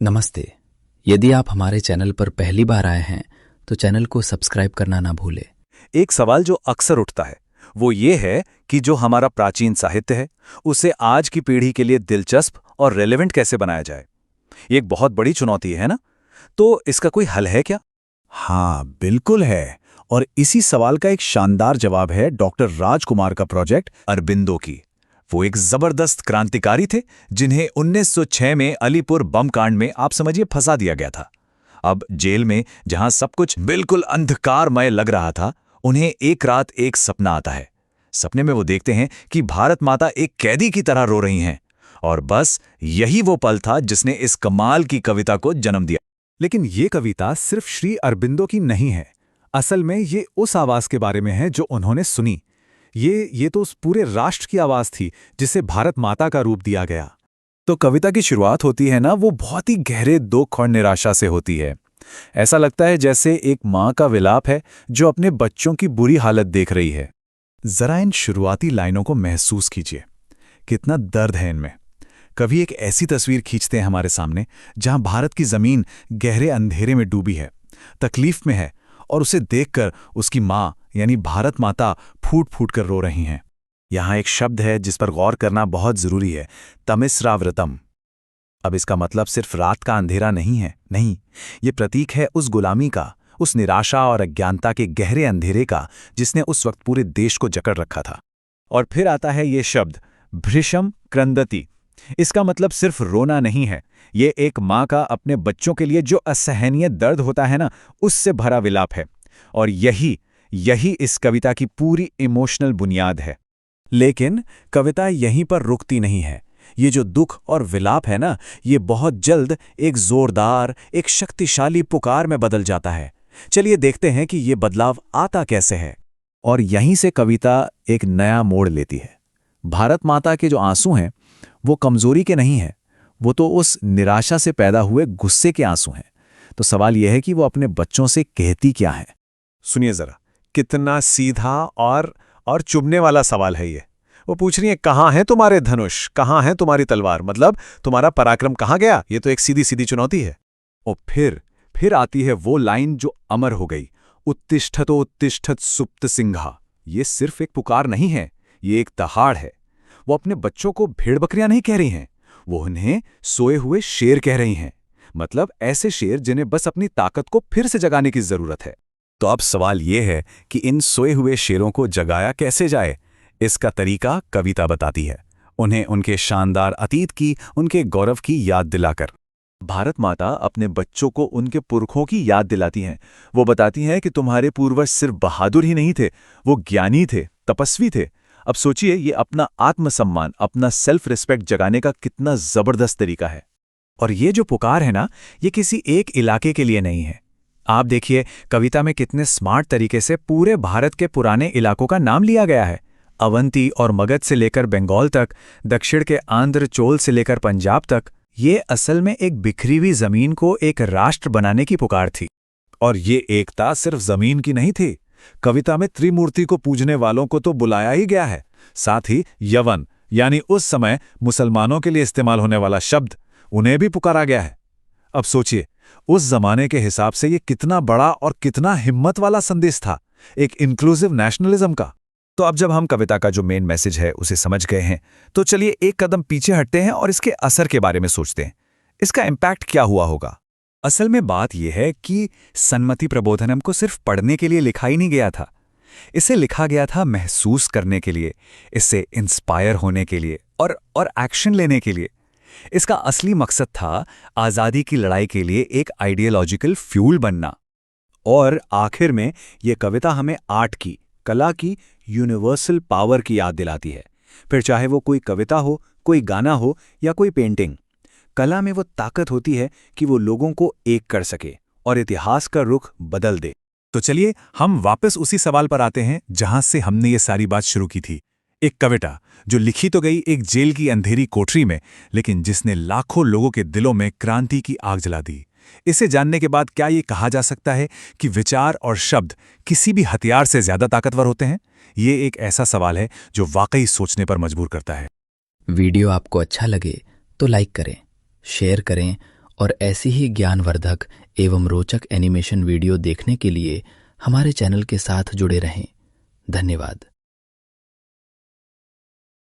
नमस्ते। यदि आप हमारे चैनल पर पहली बार आए हैं तो चैनल को सब्सक्राइब करना ना भूलें। एक सवाल जो अक्सर उठता है वो ये है कि जो हमारा प्राचीन साहित्य है उसे आज की पीढ़ी के लिए दिलचस्प और रेलेवेंट कैसे बनाया जाए। ये एक बहुत बड़ी चुनौती है ना? तो इसका कोई हल है क्या? हाँ, बिल्कुल है। और इसी सवाल का एक शानदार जवाब है डॉक्टर राजकुमार का प्रोजेक्ट अरबिंदो की। वो एक जबरदस्त क्रांतिकारी थे जिन्हें 1906 में अलीपुर बम कांड में आप समझिए फंसा दिया गया था। अब जेल में जहां सब कुछ बिल्कुल अंधकारमय लग रहा था, उन्हें एक रात एक सपना आता है। सपने में वो देखते हैं कि भारत माता एक कैदी की तरह रो रही हैं। और बस यही वो पल था जिसने इस कमाल की कविता को जन्म दिया। लेकिन ये कविता सिर्फ श्री अरबिंदो की नहीं है। असल में ये उस आवाज के बारे में है जो उन्होंने सुनी। ये तो उस पूरे राष्ट्र की आवाज थी जिसे भारत माता का रूप दिया गया। तो कविता की शुरुआत होती है ना, वो बहुत ही गहरे दुख और निराशा से होती है। ऐसा लगता है जैसे एक माँ का विलाप है जो अपने बच्चों की बुरी हालत देख रही है। जरा इन शुरुआती लाइनों को महसूस कीजिए, कितना दर्द है इनमें। कभी एक ऐसी तस्वीर खींचते हैं हमारे सामने जहां भारत की जमीन गहरे अंधेरे में डूबी है, तकलीफ में है, और उसे देखकर उसकी माँ यानी भारत माता फूट फूट कर रो रही हैं। यहां एक शब्द है जिस पर गौर करना बहुत जरूरी है, तमिस्राव्रतम। अब इसका मतलब सिर्फ रात का अंधेरा नहीं है, नहीं, ये प्रतीक है उस गुलामी का, उस निराशा और अज्ञानता के गहरे अंधेरे का जिसने उस वक्त पूरे देश को जकड़ रखा था। और फिर आता है ये शब्द भृशम क्रंदति। इसका मतलब सिर्फ रोना नहीं है, ये एक माँ का अपने बच्चों के लिए जो असहनीय दर्द होता है ना, उससे भरा विलाप है। और यही इस कविता की पूरी इमोशनल बुनियाद है। लेकिन कविता यहीं पर रुकती नहीं है। ये जो दुख और विलाप है ना, ये बहुत जल्द एक जोरदार, एक शक्तिशाली पुकार में बदल जाता है। चलिए देखते हैं कि ये बदलाव आता कैसे है। और यहीं से कविता एक नया मोड़ लेती है। भारत माता के जो आंसू हैं वो कमजोरी के नहीं हैं, वो तो उस निराशा से पैदा हुए गुस्से के आंसू हैं। तो सवाल यह है कि वो अपने बच्चों से कहती क्या है। सुनिए जरा, कितना सीधा और चुभने वाला सवाल है ये। वो पूछ रही है, कहाँ है तुम्हारे धनुष, कहाँ है तुम्हारी तलवार, मतलब तुम्हारा पराक्रम कहाँ गया। ये तो एक सीधी सीधी चुनौती है। और फिर आती है वो लाइन जो अमर हो गई, उत्तिष्ठतो उत्तिष्ठत सुप्त सिंहा। ये सिर्फ एक पुकार नहीं है, ये एक दहाड़ है। वो अपने बच्चों को भेड़ बकरियां नहीं कह रही हैं, वो उन्हें सोए हुए शेर कह रही हैं। मतलब ऐसे शेर जिन्हें बस अपनी ताकत को फिर से जगाने की जरूरत है। तो अब सवाल ये है कि इन सोए हुए शेरों को जगाया कैसे जाए। इसका तरीका कविता बताती है, उन्हें उनके शानदार अतीत की, उनके गौरव की याद दिलाकर। भारत माता अपने बच्चों को उनके पुरखों की याद दिलाती हैं। वो बताती हैं कि तुम्हारे पूर्वज सिर्फ बहादुर ही नहीं थे, वो ज्ञानी थे, तपस्वी थे। अब सोचिए, ये अपना आत्मसम्मान, अपना सेल्फ रिस्पेक्ट जगाने का कितना जबरदस्त तरीका है। और ये जो पुकार है ना, ये किसी एक इलाके के लिए नहीं है। आप देखिए कविता में कितने स्मार्ट तरीके से पूरे भारत के पुराने इलाकों का नाम लिया गया है। अवंती और मगध से लेकर बंगाल तक, दक्षिण के आंध्र चोल से लेकर पंजाब तक। ये असल में एक बिखरी हुई जमीन को एक राष्ट्र बनाने की पुकार थी। और ये एकता सिर्फ जमीन की नहीं थी। कविता में त्रिमूर्ति को पूजने वालों को तो बुलाया ही गया है। साथ ही यवन यानी उस समय मुसलमानों के लिए इस्तेमाल होने वाला शब्द, उन्हें भी पुकारा गया है। अब सोचिए, उस जमाने के हिसाब से ये कितना बड़ा और कितना हिम्मत वाला संदेश था, एक इंक्लूसिव नेशनलिज्म का। तो अब जब हम कविता का जो मेन मैसेज है उसे समझ गए हैं, तो चलिए एक कदम पीछे हटते हैं और इसके असर के बारे में सोचते हैं। इसका इम्पैक्ट क्या हुआ होगा। असल में बात यह है कि सन्मति प्रबोधनम को सिर्फ पढ़ने के लिए लिखा ही नहीं गया था। इसे लिखा गया था महसूस करने के लिए, इससे इंस्पायर होने के लिए और एक्शन लेने के लिए। इसका असली मकसद था आज़ादी की लड़ाई के लिए एक आइडियोलॉजिकल फ्यूल बनना। और आखिर में यह कविता हमें आर्ट की, कला की यूनिवर्सल पावर की याद दिलाती है। फिर चाहे वो कोई कविता हो, कोई गाना हो या कोई पेंटिंग, कला में वो ताकत होती है कि वो लोगों को एक कर सके और इतिहास का रुख बदल दे। तो चलिए हम वापस उसी सवाल पर आते हैं जहां से हमने ये सारी बात शुरू की थी। एक कविता जो लिखी तो गई एक जेल की अंधेरी कोठरी में, लेकिन जिसने लाखों लोगों के दिलों में क्रांति की आग जला दी। इसे जानने के बाद क्या ये कहा जा सकता है कि विचार और शब्द किसी भी हथियार से ज्यादा ताकतवर होते हैं? ये एक ऐसा सवाल है जो वाकई सोचने पर मजबूर करता है। वीडियो आपको अच्छा लगे तो लाइक करें, शेयर करें और ऐसी ही ज्ञानवर्धक एवं रोचक एनिमेशन वीडियो देखने के लिए हमारे चैनल के साथ जुड़े रहें। धन्यवाद।